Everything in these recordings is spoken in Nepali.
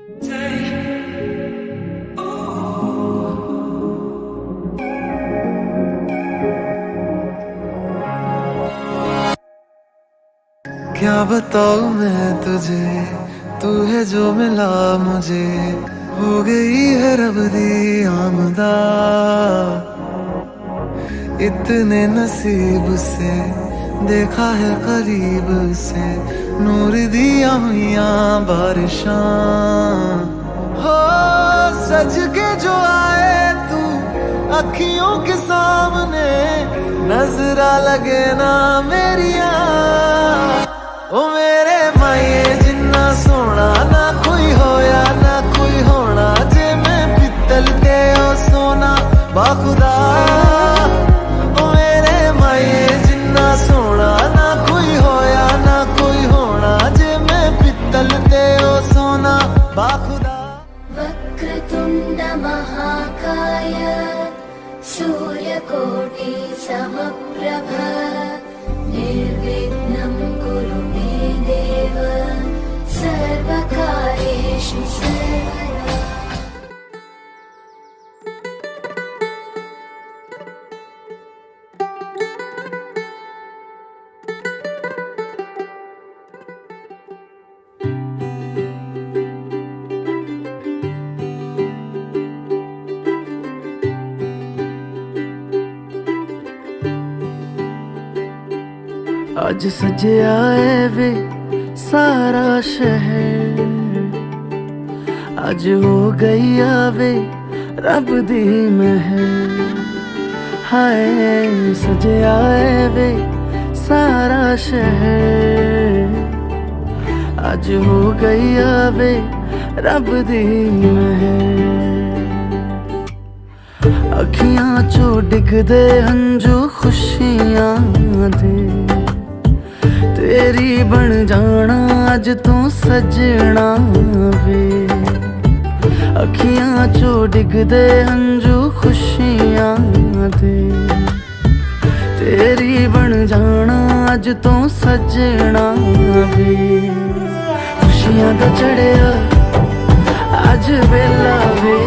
क्या बताऊं मैं तुझे, तू है जो मिला मुझे, हो गई है रब दी आमदा। इतने नसीब से देखा है करीब से, नूर दिया हुआ बारिशां। हो सज के जो आए तू अखियों के सामने, नजरा लगे ना मेरिया। ओ मेरे माये जिन्ना सोना ना कोई होया ना कोई होना, जे मैं पित्तल ते ओ सोना बाखुदा। ओ मेरे माये जिन्ना सोना ना कोई होया ना कोई होना, जे मैं पित्तल ते ओ सोना बाखुदा। वक्रतुंड महाकाय सूर्यकोटि समप्रभ, निर्विघ्नं कुरु मे देव सर्वकार्येषु सर्वदा। आज सजया है वे सारा शहर, आज हो गई आवे रब दी महर। हाय सजया है वे सारा शहर, आज हो गई आवे रब दी महर। अखियां चो डिगदे हंजू खुशियां दे, तेरी बन जाना अज तू सजना वे। अखियां चो डिगदे हंजू खुशियां दे, तेरी बन जाना अज तू सजना वे। खुशियां दा चढ़िया अज वेला वे,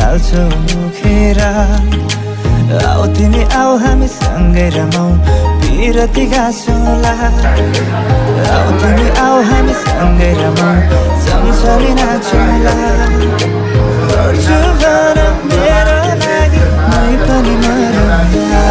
हाल्छौ मुखेर आऊ तिमी आऊ हामी सँगै रमाऊ पिरती गाँसौँला आऊ तिमी आऊ हामी सँगै रमाऊ सँगसँगै नाचौँला गर्छु भन मेरो लागि मै पनि मरौँला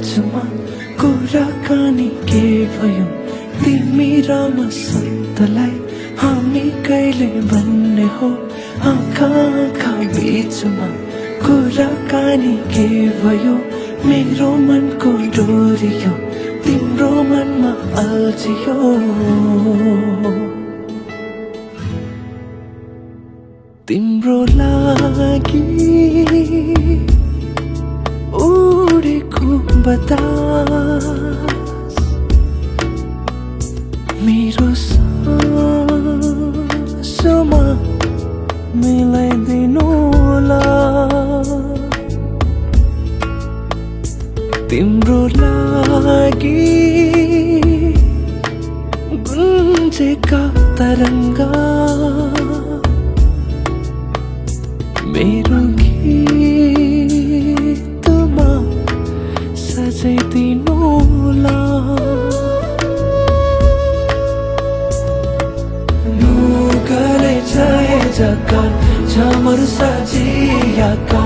बिचमा कुराकानी के भयो तिमी र म सत्तलाई हामी कहिले भन्ने हो आँखा आँखा बिचमा कुराकानी के भयो मेरो मनको डोरियो तिम्रो मनमा अल्झियो तिम्रो लागि उडेको बतास मेरो सासमा मिलाइदिनु होला तिम्रो लागि गुन्जेका तरङ्गा मेरो गीतमा सजाइदिनु होला नुगले चाहे जका झमर सजियाका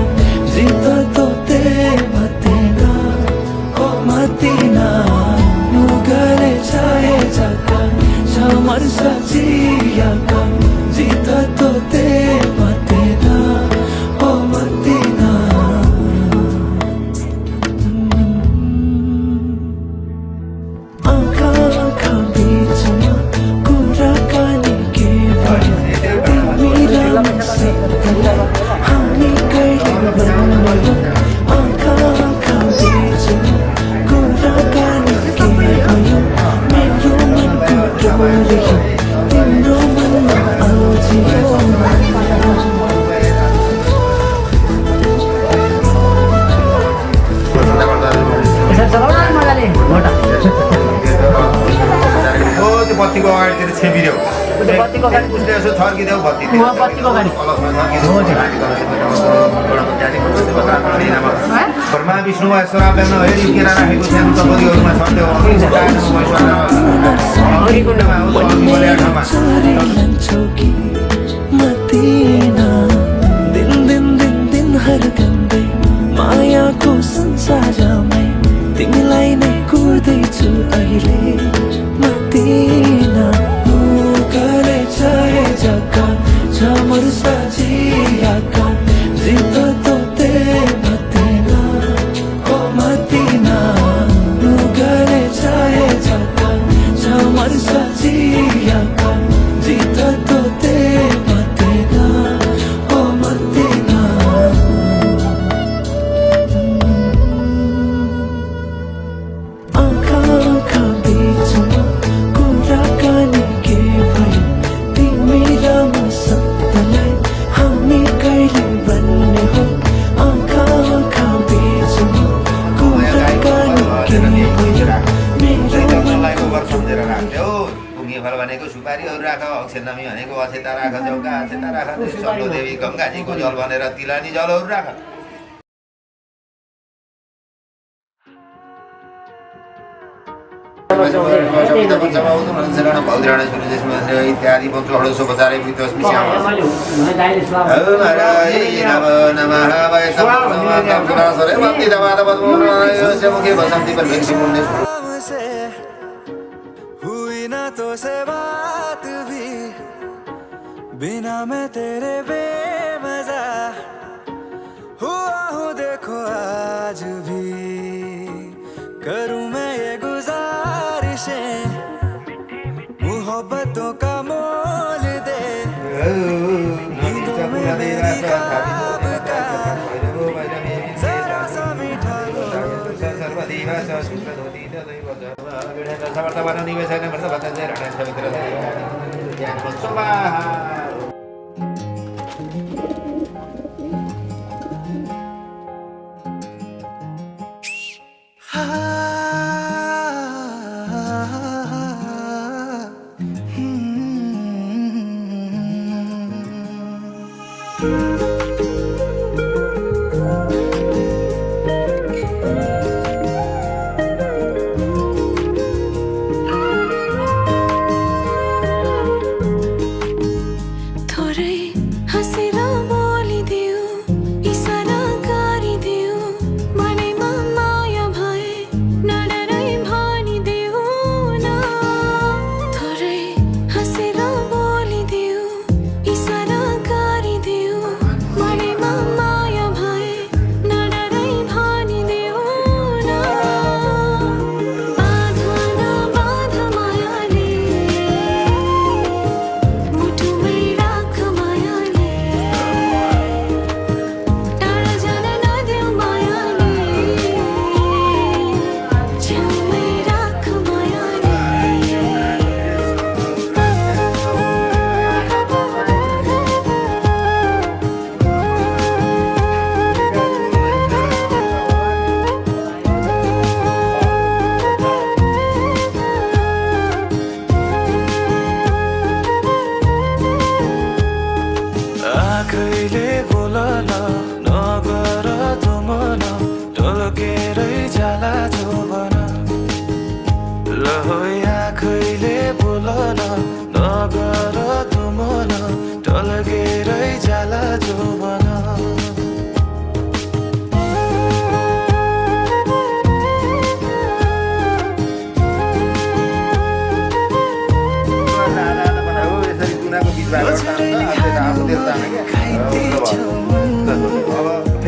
जित तोते मतेना ओ मतिना नुगले चाहे जका झमर सजियाका जित तोते मतेना ओ मतिना आँखा आँखा बिचमा कुराकानी के भयो तिमी र म सत्तलाई हामी कहिले भन्ने हो आँखा आँखा बिचमा कुराकानी के भयो मेरो मनको डोरियो तिम्रो मनमा अल्झियो त्यो बत्तीको अगाडितिर छेपिदेऊ उसले यसो छर्किदेऊ बत्ती घरमा विष्णुमा श्रापमा हेरी केरा राखेको सानो चपतीहरूमा छर्देऊ दिन दिन दिन दिन हर गन्दै मायाको संसारमै तिमीलाई नै कुर्दैछु अहिले मतिना नुगले चाहे जग्गा झमर सजियाका जित तोते मतिना ओ मतिना नुगले चाहे जग्गा झमर सजियाका जित तोते मतिना ओ मतिना आँखा आँखा बिचमा कुराकानी के भयो तिमी र म सत्तलाई हामी कहिले भन्ने हो आँखा आँखा बिचमा कुराकानी के भयो मेरो सम्झेर राख्थ्यो पुङ्गे फल भनेको सुपारीहरू राख अक्षेनमी भनेको अक्षता राख जौका अक्षता राख सल्लो देवी गङ्गाजीको जल भनेर तिलानी जलहरू राख इत्यादि पञ्चषोडशोपचारे प्रीतस्मि हुई ना तो से बात भी बिना मैं तेरे बेमजा हुआ हूँ देखो आज भी करूँ मैं ये गुजारिशें मोहब्बतों का मोल दे नींदों में मेरी ख्वाब का जरा सा मीठा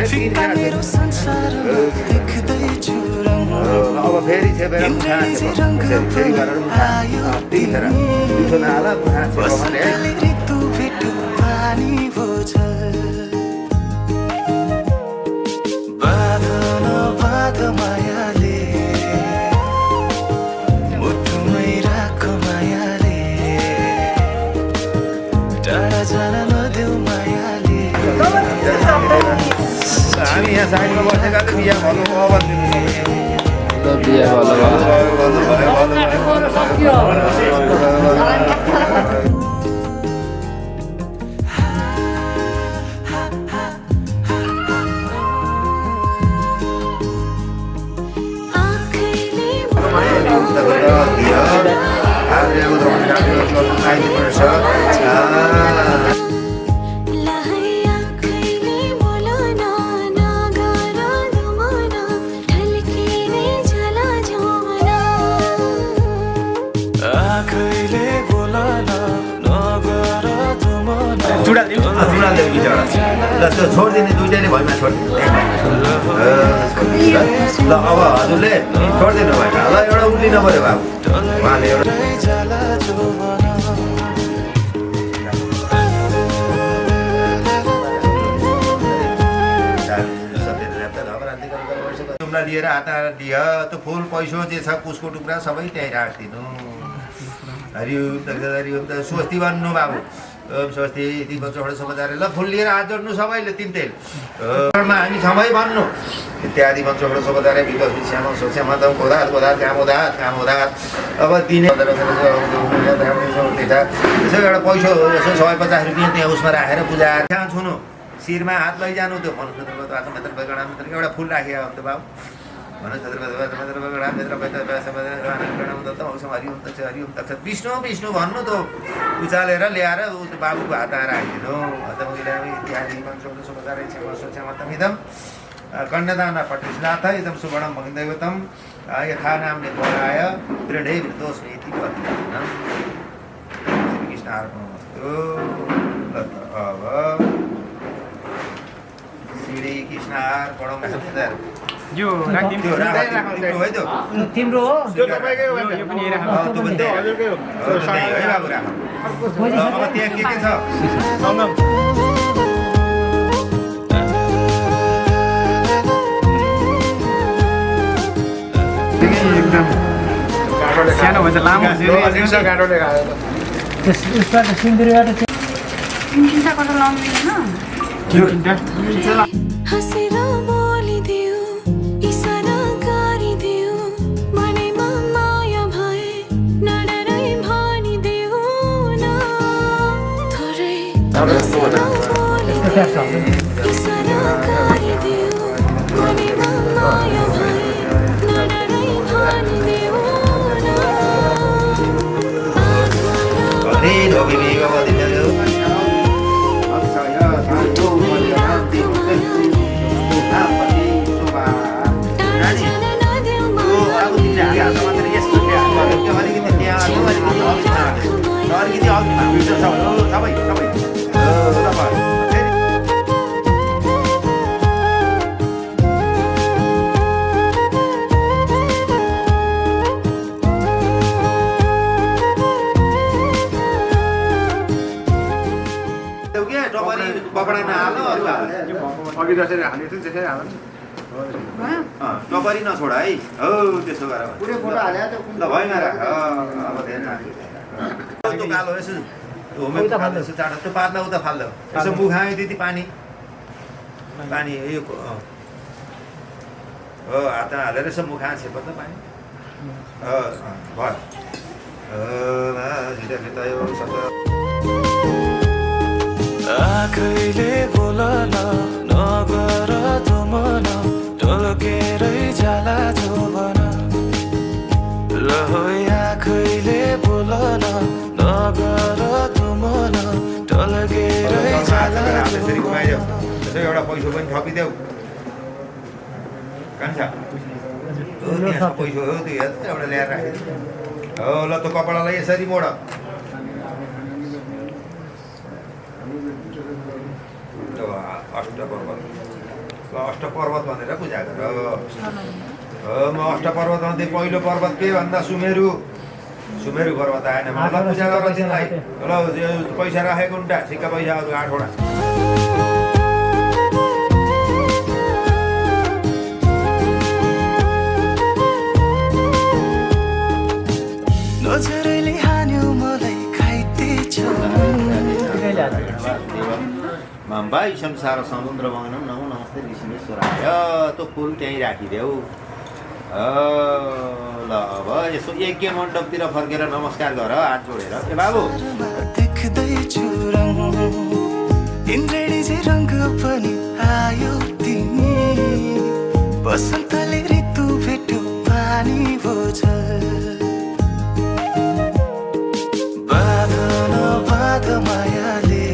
फिक्का मेरो संसार देख्दैछु रङ अब फेरि छेपेर फेरि गरेर त्यतिखेर मिठो नहाला बस्ने ऋतु भेटु पानी भोजल बाध नबाध मायाले मुटुमै राख मायाले टाढा जान नदेऊ मायाले हामी यहाँ साइडमा बसेका त बिहा भलो अब ल त्यो छोडिदिने दुइटैले भैमा छोडिदिनु ल अब हजुरले छोडिदिनु भएन ल एउटा उक्लिन पऱ्यो बाबु उहाँले एउटा जुम्ला लिएर हात लियो त्यो फुल पैसो जे छ कुसको टुक्रा सबै त्यहीँ राखिदिनु हरिओम त स्वस्ति भन्नु बाबु ओम स्वस्ति दिवचौड समदारे ल फुल लिएर हात जोड्नु सबैले तिन तेल हामी सँगै भन्नु इत्यादि वंशौड समदारे विगत श्याम सोश्याम दम गोदात गोदात कामोदात कामोदात अब दिने त्यसो एउटा पैसो यसो 150 रुपियाँ त्यहाँ उसमा राखेर पूजा कहाँ छुनु शिरमा हात लैजानु त्यो एउटा फुल राखेको अन्त बाबु विष्णु विष्णु भन्नु त उचालेर ल्याएर बाबुको हात आएर आइदिनु कन्यादान पट्टिस्नाथ इदम सुवर्णम भङ्गदैवतम यथा नामले बोलाय दृढै दोष नीति श्रीकृष्ण अर्पणमस्तु अब श्रीकृष्ण अर्पणमस्तु यो राखिदिनु है त्यो तिम्रो हो त्यो तपाईकै हो यो पनि राख्नु त्यो पनि हजुरकै हो है बाबु राख अब त्यहाँ के छ सङ्गम एकदम सानो भन्छ लामो गाडोले खायो त्यसबाट सिन्दुरबाट चिन्ता गर्न लाउँदैन हँसेर बोलिदियो इसारा गरिदियो मनमा माया भए नडरै भनिदियो न थोरै हँसेर बोलिदियो इसारा गरिदियो मनमा माया भए नडरै भनिदियो पकडा नहाल्नु अघि जसरी हालेको थियो त्यसरी हाल्नु टपरी नछोड है हो त्यसो गर ल भएन राख अब ध्यान त्यो कालो यसो होमेको फाल्दो यसो चाँडो त्यो पातमा उता फाल्दो यसो मुखायो त्यति पानी पानी यो हो हात हालेर यसो मुखा छेप त पानी भयो आँखैले बोलन नगर तुमन टोलकेरै जाला जोबन ल आँखैले बोलन नगर तुमन टोलकेरै जाला त्यसो एउटा पैसो पनि थपिदेऊ कान्छा पैसो हो त्यो एउटा ल्याएर राखेको हो ल त्यो कपडालाई यसरी मोड अष्टपर्वत ल अष्टपर्वत भनेर पूजा गर म अष्टपर्वतमध्ये पहिलो पर्वत के भन्दा सुमेरु पर्वत आएन मलाई पूजा गर तिमीलाई ल पैसा राखेको उन्टा सिक्का पैसाहरू 8 वटा नजरले हान्यो मलाई खाइतेछ भाइ संसार समुद्र बगाउनु नमो नमस्ते ऋषिमेश्वराय त्यो फुल त्यहीँ राखिदेऊ ल अब यसो यज्ञ मण्डपतिर फर्केर नमस्कार गर हात जोडेर ए बाबु देख्दैछु रङ इन्द्रेणी जे रङ्ग पनि आयो तिमी बसन्तले ऋतु भेट्यो पानी भोजल बाध मायाले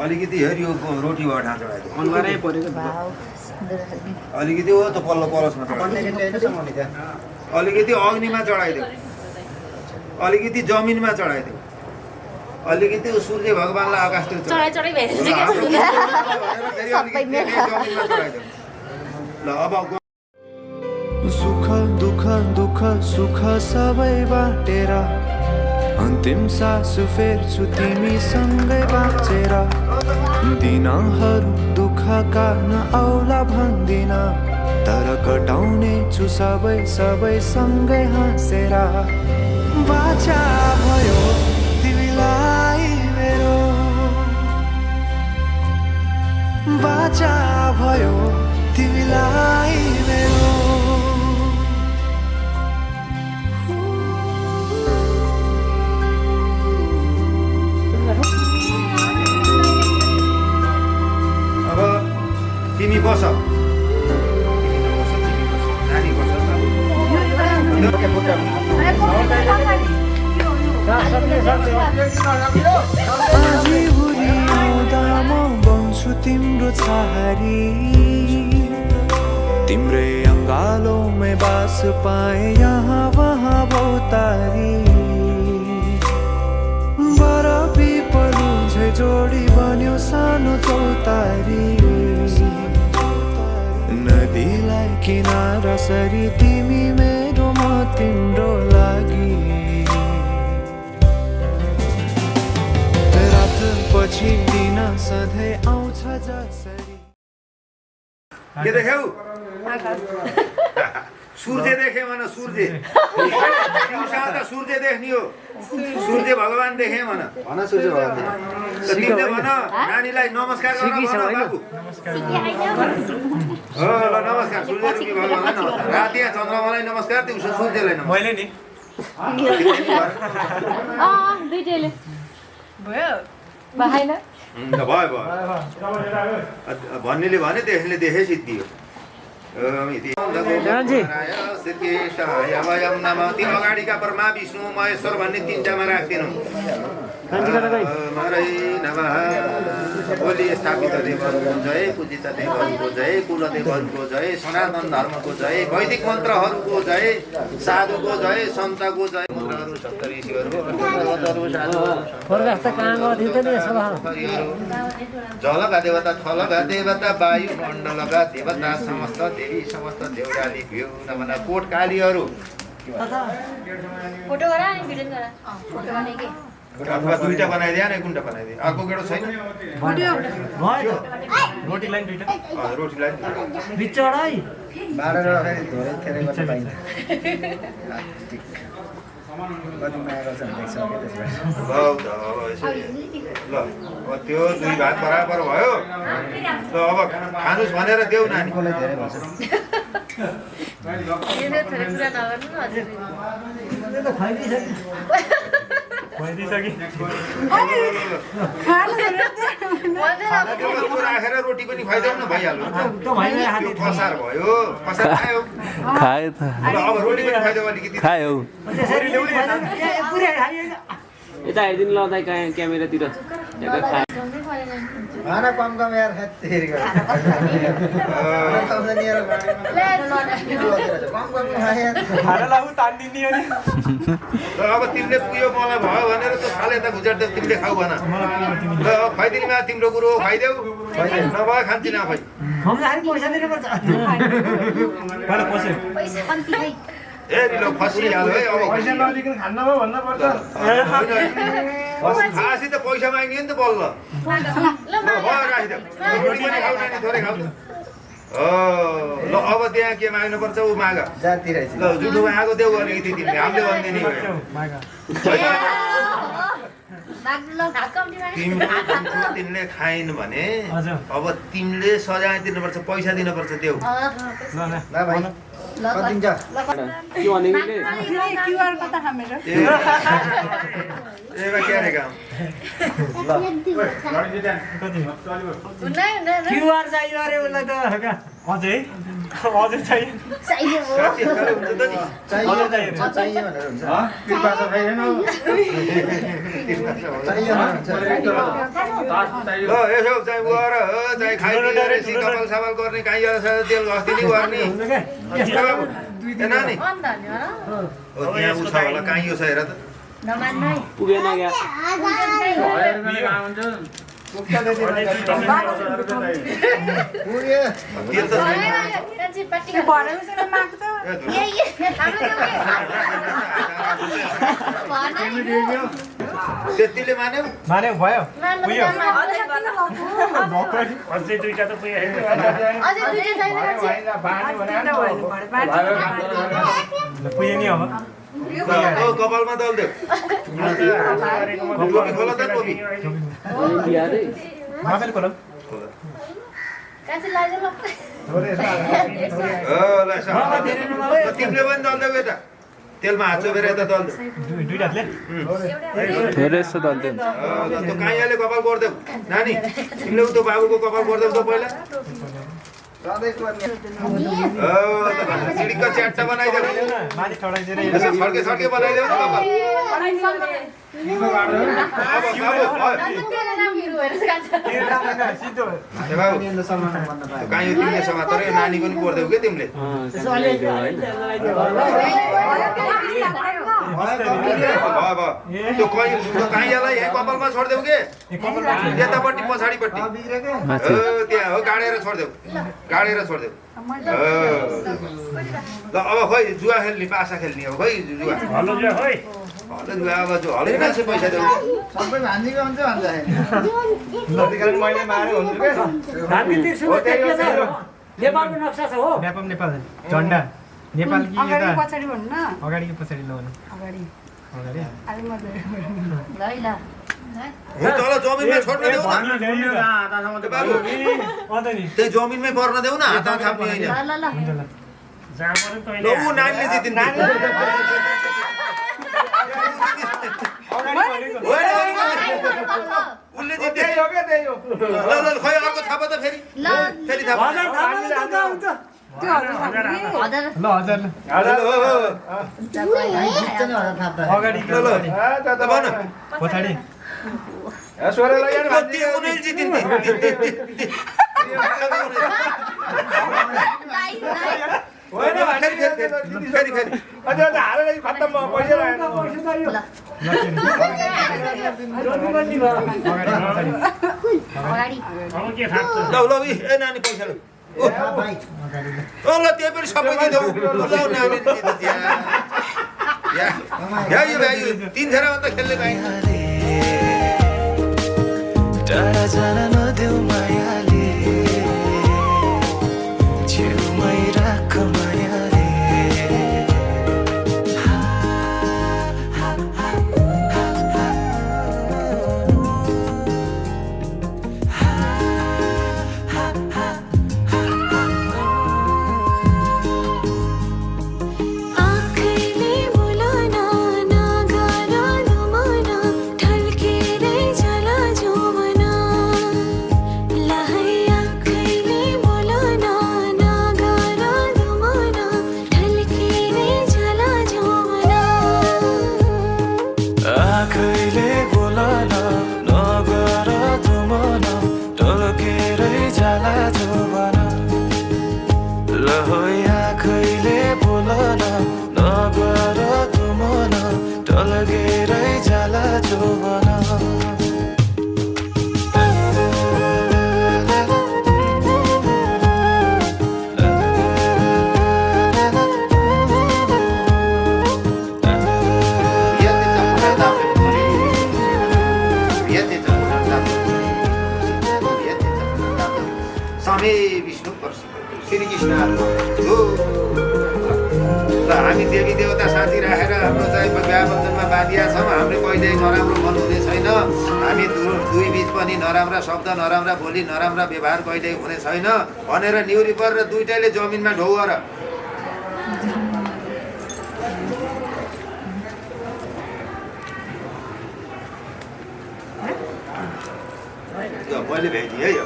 अलिकति हेर यो रोटी भटा चढाइदियो अलिकति हो त पल्लो पलसमा चढाइदियो अलिकति अग्निमा चढाइदियो अलिकति जमिनमा चढाइदियो अलिकति सूर्य भगवानलाई आकाशतिर ल अब सुख दुख सुख सबै बाटेर अन्तिम सास फेर्छु तिमीसँगै बाँचेर दिनहरू दुःखका नआउला भन्दिन तर कटाउने छु सबै सँगै हाँसेर बाचा भयो तिमीलाई मेरो बाचा भयो तिमीलाई मेरो तिमी बस नानी बस आजी बुढी आउँदा म बन्छु तिम्रो छहारी तिम्रै अङ्गालोमै बास पाए यहाँ वहाँ भौतारी बर पिपलु झै जोडी बन्यो सानो चौतारी नदीलाई किनारा सरी तिमी मेरो म तिम्रो लागि रात पछि दिन सधैँ आउँछ जसरी के देख्यौ सूर्य देखे मन सूर्य सूर्य देख्ने हो सूर्य भगवान देखे मन सूर्य भगवान तिमीले भन नानीलाई नमस्कार गर्न भन बाबु हो ल नमस्कार सूर्य रूपी भगवानलाई नमस्कार राति चन्द्रमालाई नमस्कार दिउँसो सूर्यलाई नमस्कार मैले नि दुईटैले भयो भएन भयो भन्नेले भने त्यसले देखे सिद्धि हो अगाडिका ब्रह्मा विष्णु महेश्वर भन्ने तीनटामा राख्दिनु बोली स्थापित देवहरूको जय पूजित देवहरूको जय कुल देवहरूको जय सनातन धर्मको जय वैदिक मन्त्रहरूको जय साधुको जय सन्तको जय जलका देवता थलका देवता वायुमण्डलका देवता समस्त देवी समस्त देउराली भ्यू नभन कोट कालीहरू फोटो गरा अनि भिडियो गरा फोटो बनाएकी अथवा दुईटा बनाइदिए न कुनटा बनाइदिए अर्को केटो छैन रोटी लाइन दुईटा रोटी लाइन बिचडाई 12 धेरै धेरै गर्न पाइन्छ कति माया गर्छ भने देखिसक्यो ल त्यो दुई भाग बराबर भयो ल अब खानुस् भनेर देऊ नानी त्यसलाई धेरै भन्छ यो थोरै कुरा नगर्नु न हजुर राखेर रोटी पनि खुवाइदेऊ न भइहाल्यो कसार भयो कसार खायो खायो त अब रोटी पनि खुवाइदेऊ अलिकति खायो यता हेरिदिनु ल दाइ क्यामेरातिर झन्डै परेन नि। खाना कम यार तेरी ले, खाना लाऊ तान्दिनी हो नि ल अब तिमीले पुग्यो मलाई भयो भनेर त खाले त गुजर तिमीले खाऊ भन ल खुवाइदिने मा तिम्रो कुरो खुवाइदेऊ नभए खान्छु न खै हम जाने पैसा दिनुपर्छ बडा पैसा पैसा कम्ती खै। ए निलो फसिहाल्यो है अब पैसा नदिकन खान्न भयो भन्न पर्छ खासी त पैसा माग्ने नि त बल्ल ल भयो राखिदेऊ रोटी पनि खाऊ नानी थोरै खाऊ ल अब त्यहाँ के माग्नुपर्छ ऊ माग जाति रहेछ ल जुठोमा आगो देऊ अलिकति तिमीले हामीले भन्ने नि तिमीले खाइन भने अब तिमीले सजाय दिनुपर्छ पैसा दिनुपर्छ देऊ ल ल ल भाइ कति दिन्छ क्युआर कता हाम्रो एमा के रे काम क्युआर चाहियो अरे उसलाई त अझै अझै चाहियो चाहियो हो। कति खाले हुन्छ त नि चाहियो भनेर हुन्छ कृपा त छैन चाहियो भनेर हुन्छ ल यसो चाहिँ गएर चाहिँ खाइदिएर कपाल सापाल गर्ने काहीँ तेल घस्ती नि गर्ने बाबु ए नानी अन्त नि हो त्यहाँ उ छ होला काहीँ यो छ हेर त नमान्नु है। पुगेन क्या पुग्यो तेल त छैन त्यतिले मान्यौ माने भयो अझै दुईटा त पुगे पुगे नि अब ओ कपालमा दल देऊ टोपी खोला त टोपी माफेल खोल ल तिमीले पनि दल देऊ यता तेलमा हात चोबेर यता दल देऊ दुईटाले धेरै जस्तो दल्दै हुन्छ त्यो काइयाले कपाल गर्देऊ नानी तिमीले उतो बाबुको कपाल गर्देऊ त पहिला चिडिक्क च्याट्टा बनाइदेऊ माथि ठडाइदिएर यसो छड्के छड्के बनाइदेऊ न कपाल सिधो ए बाबु सम्मान भन्न पाए त्यो काइयो तिमीले समातेर यो नानी पनि गर्देऊ के तिमीले त्यो काइयालाई यही कपालमा छोडिदेऊ के यतापट्टि पछाडिपट्टि त्यहाँ हो गाडेर छोडिदेऊ गाडेर छोडिदेऊ ल अब खोइ जुवा खेल्ने पासा खेल्ने अब खोइ जुवा हलो जो है हलो जुवा अब जो हलो मान्छे पैसा देऊ सबै भान्जीको हुन्छ भन्छ नदीकारण मैले मारे हुन्छ के नेपालको नक्सा छ हो नेपाल झन्डा नेपाल कि यता पछाडि भन्नु न अगाडि कि पछाडि लगाउनु अगाडि अगाडि अरे म हो तल जमिनमा छोड्न देऊ न बाबु अन्त नि त्यही जमिनमै पर्न देऊ न हातमा थाप्ने होइन जहाँ पनि ल तैँले ऊ नानीले जितिन्छ उसले जित्यो ल ल खै अर्को थाप त फेरि फेरि थाप त्यो हजुर ल हजार अगाडि ल ल त भन पछाडि कति उनी जितिन्छ फेरि अब के थाप्छ ल ल ए नानी पैसा ल ल त्यो पनि सबै दिँदौ ल नानी यो 3 खेर मात्र खेल्ने पाइन्छ टाढा जान नदेऊ मायाले छेउमै राख मायाले आँखैले बोलाना नगारा नमना ढल्केरै जला जोमना त्वमे विष्णु श्रीकृष्ण र हामी देवी देवता साथी राखेर हाम्रो चाहिँ बिहा बन्धनमा बाँधिया छौँ। हामीले कहिल्यै नराम्रो मन हुने छैन। हामी दुई बिच पनि नराम्रा शब्द नराम्रा बोली नराम्रा व्यवहार कहिल्यै हुने छैन भनेर न्युरी गरेर दुइटैले जमिनमा ढोगर मैले भेटेँ है यो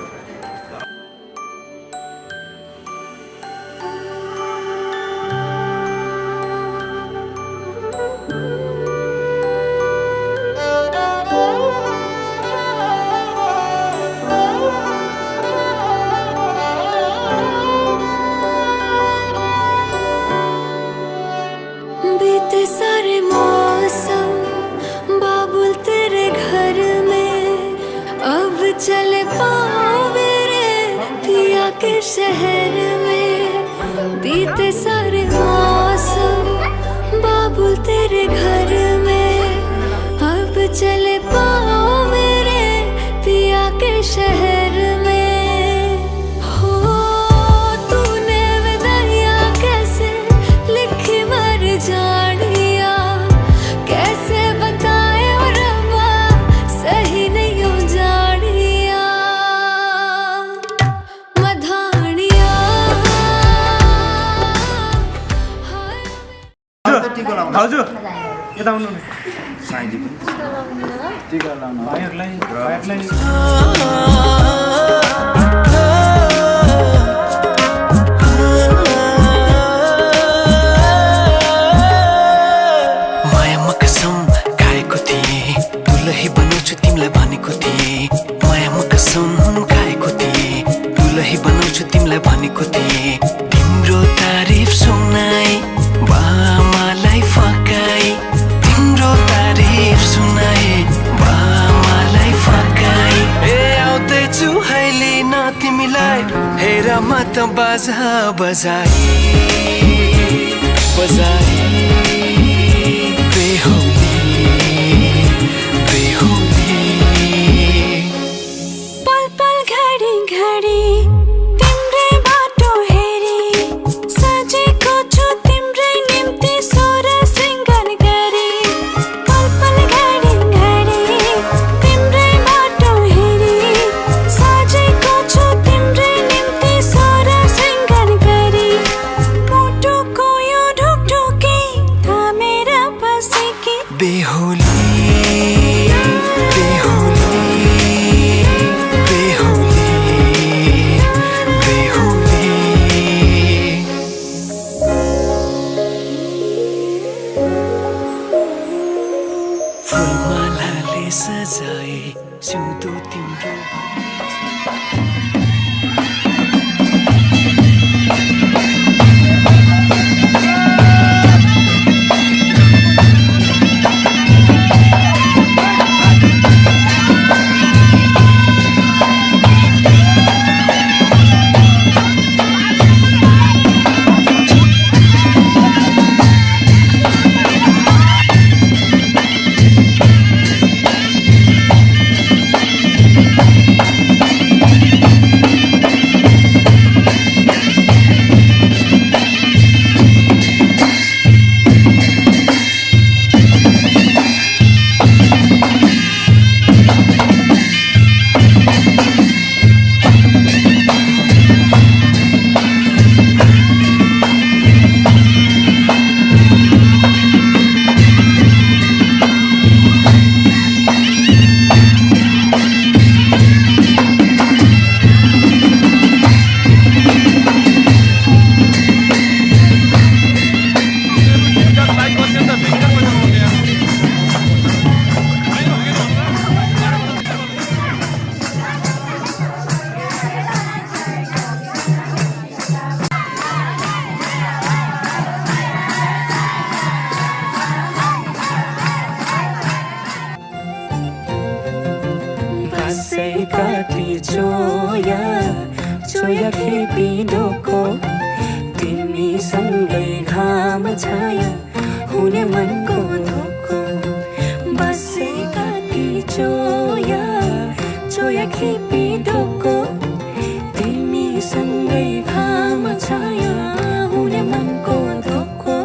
बीते सारे मौसम बाबुल तेरे घर में अब चले पावे रे पिया के शहर में। बीते सारे मौसम बाबुल तेरे घर में अब चले पावे रे पिया के शहर में। हो तूने विदाइयां कैसे लिखी मर जानिया कैसे बताए ओ रब्बा सही नहीं हो जानिया मधानिया टिको लाउनु भाउजू यता आउनु नि साइजी भाइहरूलाई मायामा कसम खाएको थिएँ दुलही बनाउँछु तिमीलाई भनेको थिएँ। मायामा कसम खाएको थिएँ दुलही बनाउँछु तिमीलाई भनेको थिएँ। तिम्रो तारिफ सुनाई बामालाई फकाई तिम्रो तारिफ सुनाई बामालाई फकाई। ए आउँदैछु अहिले न तिमीलाई हेर म त बाजा बजाई बजाई पल पल घडी घडी तिम्रै बाटो हेरी सजेको छु तिम्रै निम्ति सोर सिंगार गरी। पल पल घडी घडी तिम्रै बाटो हेरी सजेको छु तिम्रै निम्ति सोर सिंगार गरी। मुटुको यो ढुकढुकी थामेर बसेकी बेहुली बेहुली बेहुली बेहुली फुलमालाले सजाए सिउँदो तिम्रो काटी चोया चोया खेपी डोको तिमीसँगै घाम छाया हुने मनको धोको बसे काटी चोया चोया खेपी डोको तिमी तिमीसँगै घाम छाया हुने मनको धोको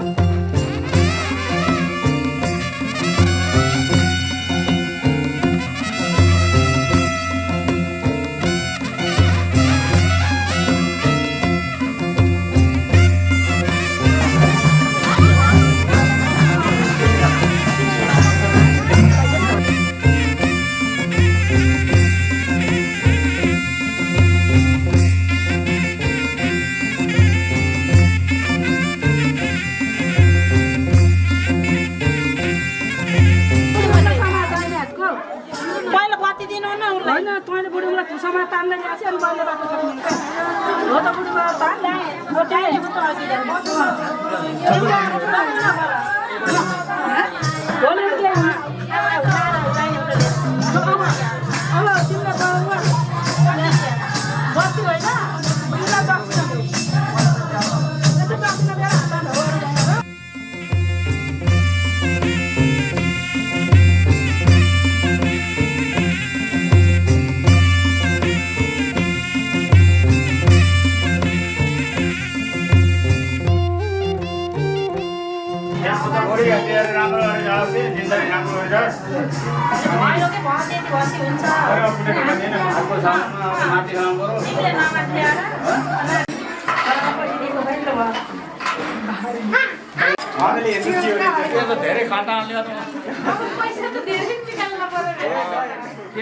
पहिला बत्ती दिनु न होइन तैँले बुढीलाई ठुसोमा तान्दै ल्याएको अनि मैले बाटो सक्नु हो त बुढीमा तान ल्याएँ म चाहिए म त अघि बस्ती होइन राम्रो जिन्दगी राम्रो हुन्छ धेरै खाटा पैसा त धेरै निकाल्न पर्यो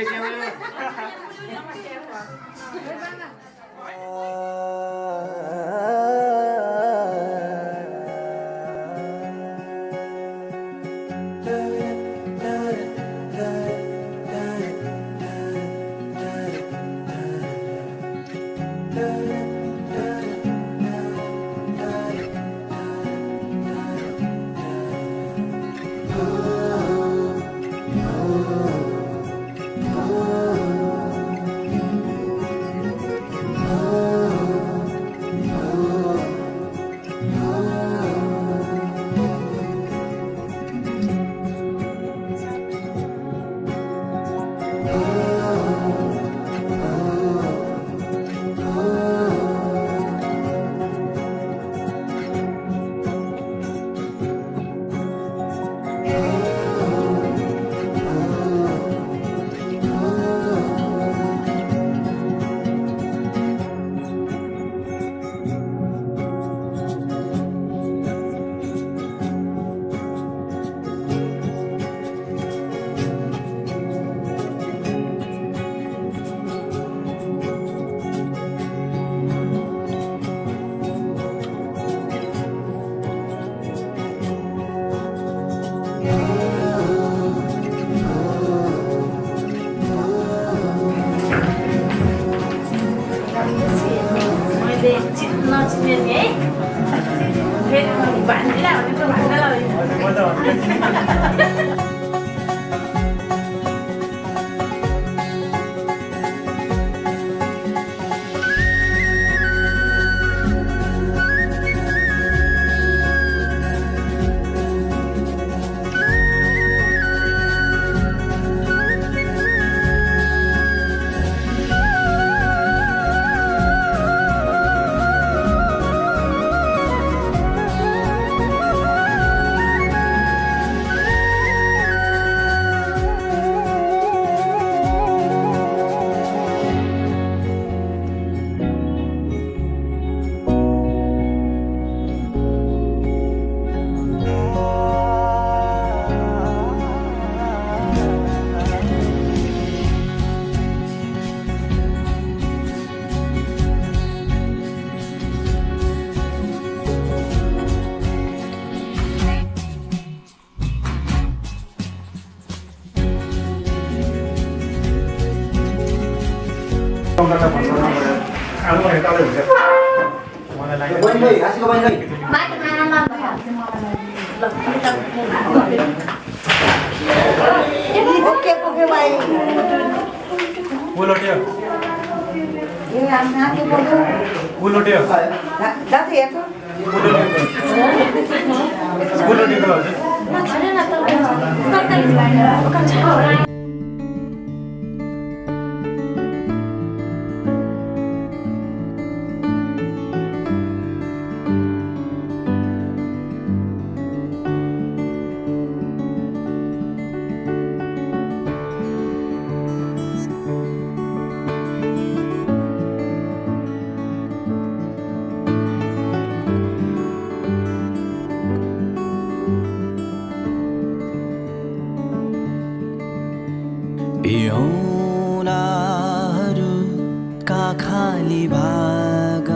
का खाली भागहरू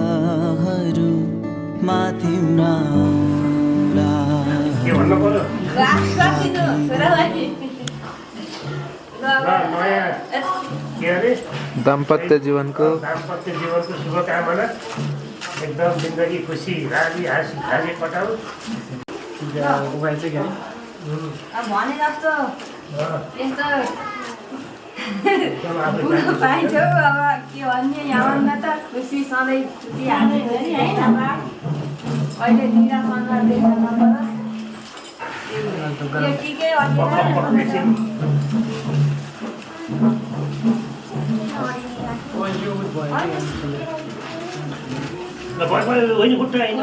माथि उडाउला के भन्नु पर्यो नयाँ के अरे दाम्पत्य जीवनको शुभकामना एकदम जिन्दगी खुसी राजी हाँसी खाजी पटाउ मोबाइल चाहिँ के अरे भने जस्तो यस्तो पाइन्छ अब के भन्ने यहाँ त खुसी सधैँ खुसी हाँसी नि होइन अहिले दिँदा संसार देख्न नपरोस् यो ठिकै होइन खुट्टा आइन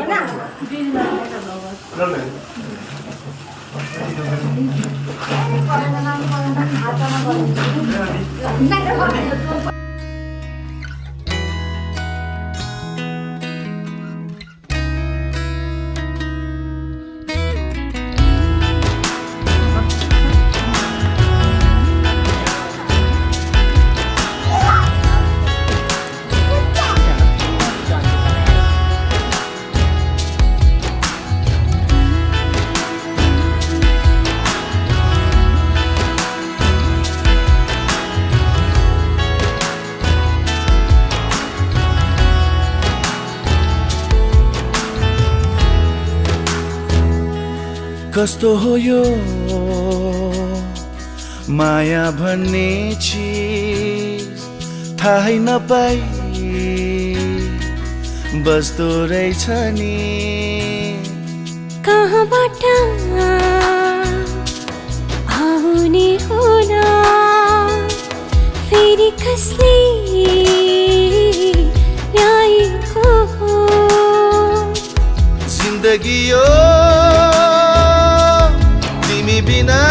कस्तो हो यो माया भन्ने चिज थाहै नपाई बस्दो रहेछ नि कहाँबाट आउने होला फेरि कसले ल्याएको हो जिन्दगी यो तिमी बिना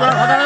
बडा खतरा